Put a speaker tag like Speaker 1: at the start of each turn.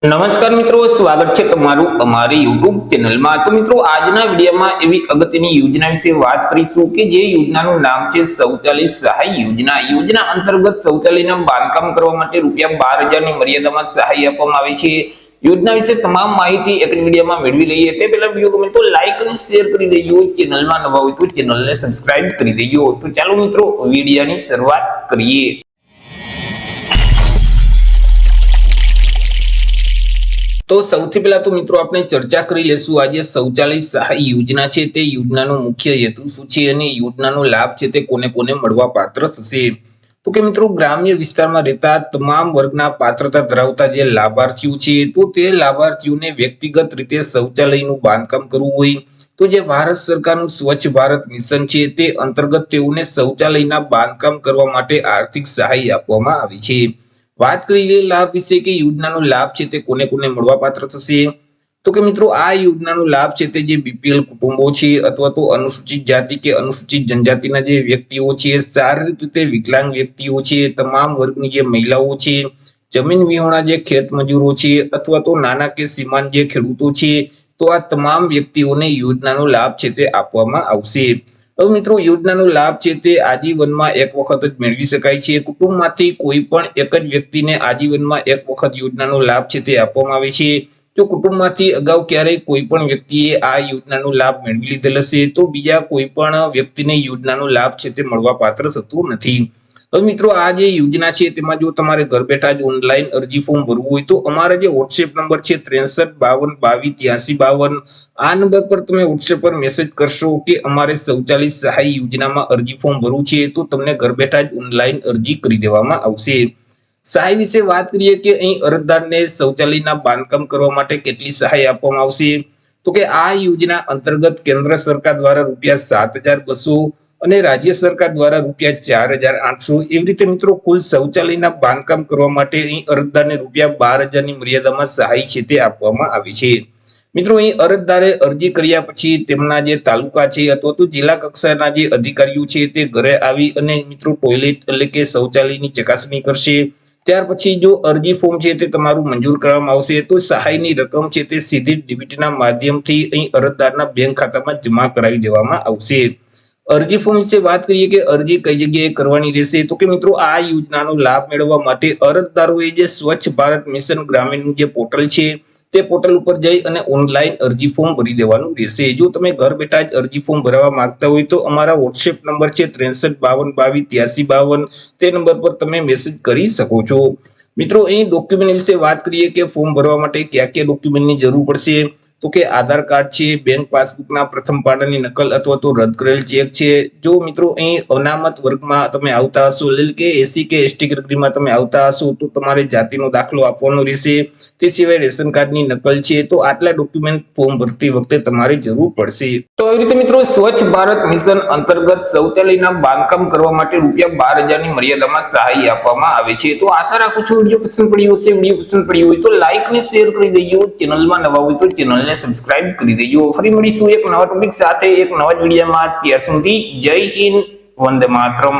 Speaker 1: નમસ્કાર મિત્રો, સ્વાગત છે તમારું અમારી YouTube ચેનલમાં। તો મિત્રો આજના વિડીયોમાં એવી અગત્યની યોજના વિશે વાત કરીશું કે જે યોજનાનું નામ છે શૌચાલય સહાય યોજના। યોજના અંતર્ગત શૌચાલયના બાંધકામ કરવા માટે ₹12,000 ની મર્યાદામાં સહાય આપવામાં આવે છે। યોજના વિશે તમામ માહિતી એક વિડીયોમાં મેળવી લઈએ તે પહેલા વિડીયો ગમે તો લાઈક અને શેર કરી દેજો। ચેનલમાં નવા હોય તો ચેનલને સબસ્ક્રાઇબ કરી દેજો। તો ચાલો મિત્રો વિડીયોની શરૂઆત કરીએ। તો સૌથી પહેલા તો મિત્રો આપણે ચર્ચા કરી લેશું આજે શૌચાલય સહાય યોજના છે તે યોજનાનો મુખ્ય હેતુ શું છે અને યોજનાનો લાભ છે તે કોને કોને મળવા પાત્ર થશે। તો કે મિત્રો ગ્રામ્ય વિસ્તારમાં રહેતા તમામ વર્ગના પાત્રતા ધરાવતા જે લાભાર્થીઓ છે તો તે લાભાર્થીઓને વ્યક્તિગત રીતે શૌચાલયનું બાંધકામ કરવું હોય તો જે ભારત સરકારનું સ્વચ્છ ભારત મિશન છે તે અંતર્ગત તેઓને શૌચાલયના બાંધકામ કરવા માટે આર્થિક સહાય આપવામાં આવી છે। વાત કરીએ લાભ વિશે કે યોજનાનો લાભ છે તે કોને કોને મળવા પાત્ર થશે। તો કે મિત્રો આ યોજનાનો લાભ છે તે જે બીપીએલ કુટુંબો છે અથવા તો અનુસૂચિત જાતિ કે અનુસૂચિત જનજાતિના જે વ્યક્તિઓ છે, શારીરિક રીતે વિકલાંગ વ્યક્તિઓ છે, તમામ વર્ગની જે મહિલાઓ છે, જમીન વિહોણા જે ખેત મજૂરો છે અથવા તો નાના કે સીમાંત જે ખેડૂતો છે તો આ તમામ વ્યક્તિઓને યોજનાનો લાભ છે તે આપવામાં આવશે। હવે મિત્રો યોજનાનો લાભ છે તે આજીવનમાં એક વખત જ મેળવી શકાય છે। કુટુંબમાંથી કોઈ પણ એક જ વ્યક્તિને આજીવનમાં એક વખત યોજનાનો લાભ છે તે આપવામાં આવે છે। જો કુટુંબમાંથી અગાઉ ક્યારેય કોઈ પણ વ્યક્તિએ આ યોજનાનો લાભ મેળવી લીધેલ હશે તો બીજા કોઈ પણ વ્યક્તિને યોજનાનો લાભ છે તે મળવા પાત્ર થતું નથી। હવે મિત્રો આ જે યોજના છે તેમાં જો તમારે ઘર બેઠા જ ઓનલાઈન અરજી ફોર્મ ભરવું હોય તો અમારા જે WhatsApp નંબર છે 6352228352 આ નંબર પર તમે WhatsApp પર મેસેજ કરશો કે અમારે શૌચાલય સહાય યોજનામાં અરજી ફોર્મ ભરવું છે તો તમને ઘર બેઠા જ ઓનલાઈન અરજી કરી દેવામાં આવશે। સહાય વિશે વાત કરીએ કે અહીં અરજદારને શૌચાલયના બાંધકામ કરવા માટે કેટલી સહાય આપવામાં આવશે। તો કે આ યોજના અંતર્ગત કેન્દ્ર સરકાર દ્વારા ₹7,200 અને રાજ્ય સરકાર દ્વારા ₹4,800 એવી રીતે મિત્રો કુલ શૌચાલયના બાંધકામ કરવા માટે અહીં અરજદારને ₹12,000 ની મર્યાદામાં સહાય છે તે આપવામાં આવી છે। મિત્રો અહીં અરજદારે અરજી કર્યા પછી તેમના જે તાલુકા છે અથવા તો જિલ્લા કક્ષાના જે અધિકારીઓ છે તે ઘરે આવી અને મિત્રો ટોયલેટ એટલે કે શૌચાલયની ચકાસણી કરશે। ત્યાર પછી જો અરજી ફોર્મ છે તે તમારું મંજૂર કરવામાં આવશે તો સહાયની રકમ છે તે સીધી ડીબીટીના માધ્યમથી અહીં અરજદારના બેંક ખાતામાં જમા કરાવી દેવામાં આવશે। અરજી ફોર્મ વિશે વાત કરીએ કે અરજી કઈ જગ્યાએ કરવાની રહેશે તો કે મિત્રો આ યોજનાનો લાભ મેળવવા માટે અરજદારોએ જે સ્વચ્છ ભારત મિશન ગ્રામીણનું જે પોર્ટલ છે તે પોર્ટલ ઉપર જઈ અને ઓનલાઈન અરજી ફોર્મ ભરી દેવાનું રહેશે। જો તમે ઘર બેઠા જ અરજી ફોર્મ ભરવા માંગતા હોય તો અમારા WhatsApp નંબર છે 6352228352 તે નંબર પર તમે મેસેજ કરી શકો છો। મિત્રો અહીં ડોક્યુમેન્ટ વિશે વાત કરીએ કે ફોર્મ ભરવા માટે કયા કયા ડોક્યુમેન્ટની જરૂર પડશે તો કે આધાર કાર્ડ છે, બેંક પાસબુકના પ્રથમ પાનાની નકલ અથવા તો રદ કરેલ ચેક છે। જો મિત્રો અહીં અનામત વર્ગમાં તમે આવતા હશો એટલે કે SC કે ST કેટેગરીમાં તમે આવતા હશો તો તમારે જાતિનો દાખલો આપવાનો રહેશે। તે સિવાય રેશન કાર્ડની નકલ છે। તો આટલા ડોક્યુમેન્ટ ફોર્મ ભરતી વખતે તમારે જરૂર પડશે। તો આવી રીતે મિત્રો સ્વચ્છ ભારત મિશન અંતર્ગત શૌચાલયના બાંધકામ કરવા માટે ₹12,000 ની મર્યાદામાં સહાય આપવામાં આવે છે। તો આશા રાખું છું વિડીયો પસંદ પડ્યો હશે। વિડીયો પસંદ પડ્યો હોય તો લાઈક અને શેર કરી દેજો। ચેનલમાં નવા હોય તો ચેનલને સબસ્ક્રાઇબ કરી દેજો। ફરી મળીશું એક નવા ટોપિક સાથે એક નવા વિડીયોમાં। ત્યાર સુધી જય હિન્દ, વંદે માતરમ।